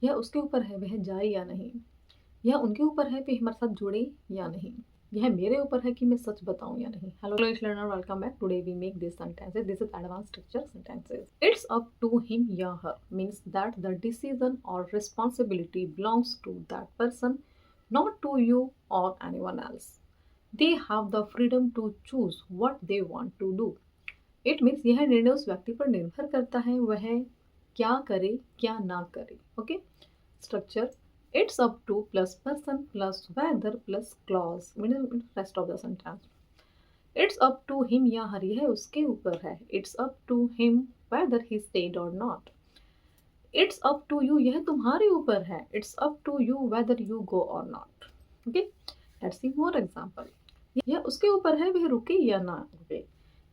यह उसके ऊपर है वह जाए या नहीं। यह उनके ऊपर है वे हमारे साथ जुड़े या नहीं। यह मेरे ऊपर है कि मैं सच बताऊं या नहीं। Hello English learner, welcome back. Today we make this sentences. This is advance structure sentences. It's up to him या her means that the decision और responsibility belongs to that person, not to you or anyone else. They have the freedom to choose what they want to do. It means यह निर्णय उस व्यक्ति पर निर्भर करता है वह क्या करे क्या ना करे। Okay, structure it's up to plus person plus whether plus clause middle rest of the sentence. It's up to him या हर यह उसके ऊपर है। It's up to him whether he stayed or not. It's up to you यह तुम्हारे ऊपर है। It's up to you whether you go or not. Okay, let's see more example. यह उसके ऊपर है वह रुके या ना रुके।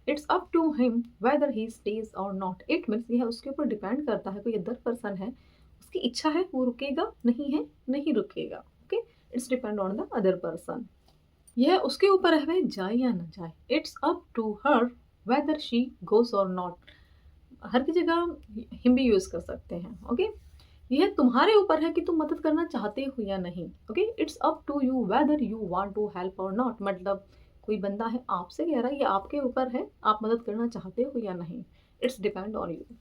It's up to him whether he stays or not. It means यह उसके ऊपर डिपेंड करता है, कोई अदर पर्सन है, उसकी इच्छा है वो रुकेगा, नहीं है नहीं रुकेगा। Okay, it's depend on the other person. यह उसके ऊपर है वह जाए या ना जाए। It's up to her whether she goes or not. हर की जगह हिम भी यूज कर सकते हैं। ओके, यह तुम्हारे ऊपर है कि तुम मदद करना चाहते हो या नहीं। Okay, it's up to you whether you want to help or not. मतलब कोई बंदा है आपसे कह रहा है, ये आपके ऊपर है आप मदद करना चाहते हो या नहीं। It's depend on you.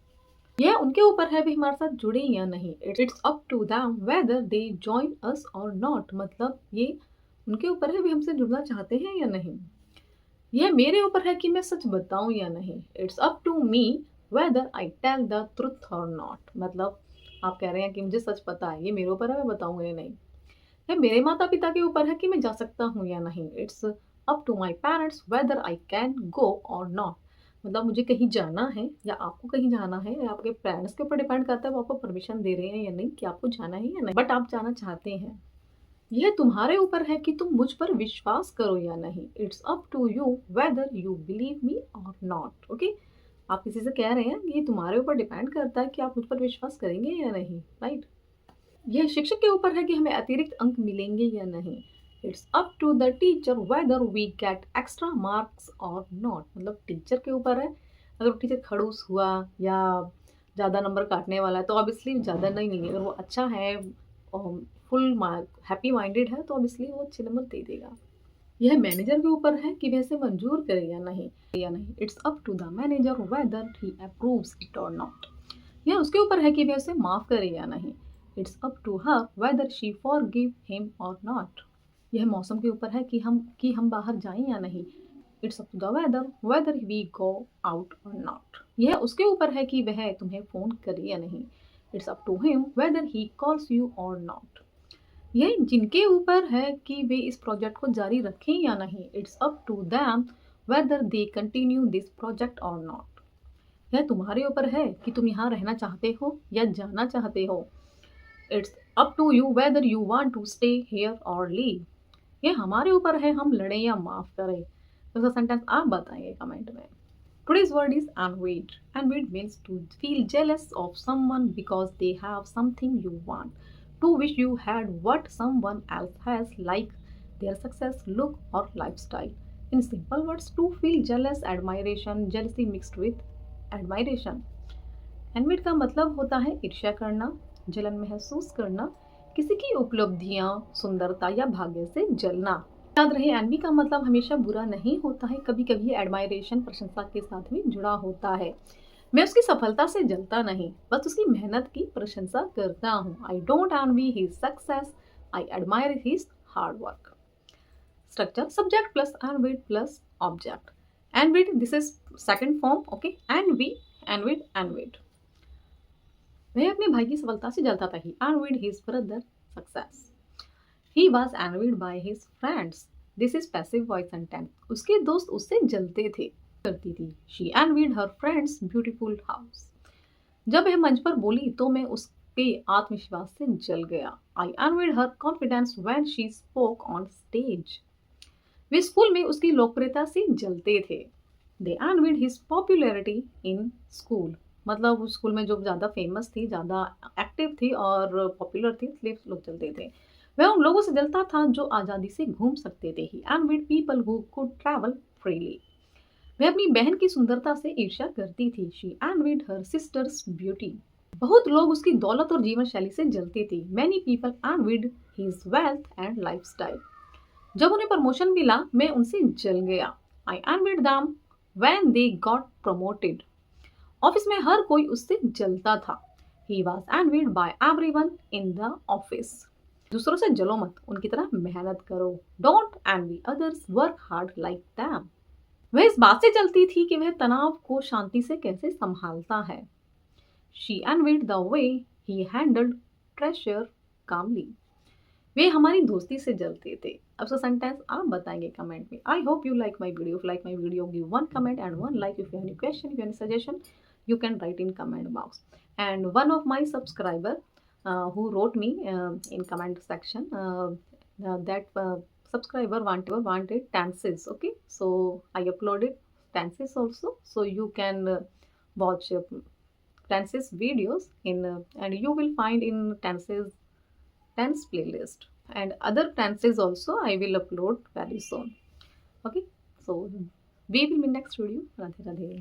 यह उनके ऊपर है भी हमारे साथ जुड़े या नहीं। It's up to them whether they join us or not. मतलब ये उनके ऊपर है भी हमसे जुड़ना चाहते हैं या नहीं। यह मेरे ऊपर है कि मैं सच बताऊं या नहीं। It's up to me whether I tell the truth or not. मतलब आप कह रहे हैं कि मुझे सच पता है, ये मेरे ऊपर है मैं बताऊंगा या नहीं। यह मेरे माता पिता के ऊपर है कि मैं जा सकता हूँ या नहीं। It's up to my parents whether I can go or not. मतलब मुझे कहीं जाना है या आपको कहीं जाना है, या आपके पेरेंट्स के ऊपर डिपेंड करता है वो आपको परमिशन दे रहे हैं या नहीं कि आपको जाना है या नहीं, बट आप जाना चाहते हैं। यह तुम्हारे ऊपर है कि तुम मुझ पर विश्वास करो या नहीं। It's up to you whether you believe me or not. Okay, आप किसी से कह रहे हैं कि ये तुम्हारे ऊपर डिपेंड करता है कि आप मुझ पर विश्वास करेंगे या नहीं, राइट। यह शिक्षक के ऊपर है कि हमें अतिरिक्त अंक मिलेंगे या नहीं। It's up to the teacher whether we get extra marks or not. मतलब टीचर के ऊपर है, अगर टीचर खड़ूस हुआ या ज़्यादा नंबर काटने वाला है तो ऑब्वियसली ज़्यादा नहीं, अगर वो अच्छा है फुल हैप्पी माइंडेड है तो ऑब्वियसली वो अच्छे नंबर दे देगा। यह मैनेजर के ऊपर है कि वैसे मंजूर करे या नहीं। It's up to the manager whether he approves it or not. यह उसके ऊपर है कि वह उसे माफ करे या नहीं। It's up to her whether she forgive him or not. यह मौसम के ऊपर है कि हम बाहर जाएं या नहीं। It's up to the weather whether we go out or not. यह उसके ऊपर है कि वह तुम्हें फोन करे या नहीं। It's up to him whether he calls you or not. यह जिनके ऊपर है कि वे इस प्रोजेक्ट को जारी रखें या नहीं। It's up to them whether they continue this project or not. यह तुम्हारे ऊपर है कि तुम यहाँ रहना चाहते हो या जाना चाहते हो। It's up to you whether you want to stay here or leave. यह हमारे ऊपर है हम लड़ें या माफ करें। तो सेंटेंस आप बताएंगे कमेंट में। Today's word is envied. Envied means to feel jealous of someone because they have something you want. To wish you had what someone else has, like their success, look, or lifestyle. In simple words, to feel jealous, admiration, jealousy mixed with admiration. एनविड का मतलब होता है ईर्ष्या करना, जलन महसूस करना, किसी की उपलब्धियां, सुंदरता या भाग्य से जलना। याद रहे एनवी का मतलब हमेशा बुरा नहीं होता है, कभी कभी एडमायरेशन प्रशंसा के साथ भी जुड़ा होता है। मैं उसकी सफलता से जलता नहीं, बस उसकी मेहनत की प्रशंसा करता हूँ। I don't envy his success, I admire his hard work. Structure subject plus envied plus object. Envied this is second form. Okay, envy envied envied. वह अपने भाई की सफलता से जलता था। ही envied his brother success. He was envied by his friends. This is passive voice sentence. उसके दोस्त उससे जलते थे, करती थी। She envied her friend's beautiful house. जब वह मंच पर बोली तो मैं उसके आत्मविश्वास से जल गया। I envied her confidence when she spoke on stage. Way school में उसकी लोकप्रियता से जलते थे। They envied his popularity in school. मतलब उस स्कूल में जो ज़्यादा फेमस थी, ज़्यादा एक्टिव थी और पॉपुलर थी, इसलिए लोग जलते थे। वह उन लोगों से जलता था जो आज़ादी से घूम सकते थे। He envied people who could travel freely. वह अपनी बहन की सुंदरता से ईर्ष्या करती थी। She envied her sister's beauty. बहुत लोग उसकी दौलत और जीवन शैली से जलती थी। Many people envied his wealth and lifestyle. जब उन्हें प्रमोशन मिला मैं उनसे जल गया। I envied them when they got promoted. Office में हर कोई उससे जलता था। He was envied by everyone in the office. दूसरों से जलो मत, उनकी तरह मेहनत करो। Don't envy others, work hard like them. वह इस बात से जलती थी कि वह तनाव को शांति से कैसे संभालता है। She envied the way he handled pressure calmly. वे हमारी दोस्ती से जलते थे। अब सो सेंटेंस आप बताएंगे कमेंट में। I hope you like my video. Like my video, give one comment and one like. If you have any question, if you have any suggestion, you can write in comment box. And one of my subscriber who wrote me in comment section that subscriber wanted tenses. Okay, so I uploaded tenses also, so you can watch tenses videos in and you will find in tense playlist, and other tenses also I will upload very soon. Okay, so we will meet next video. Radhe Radhe.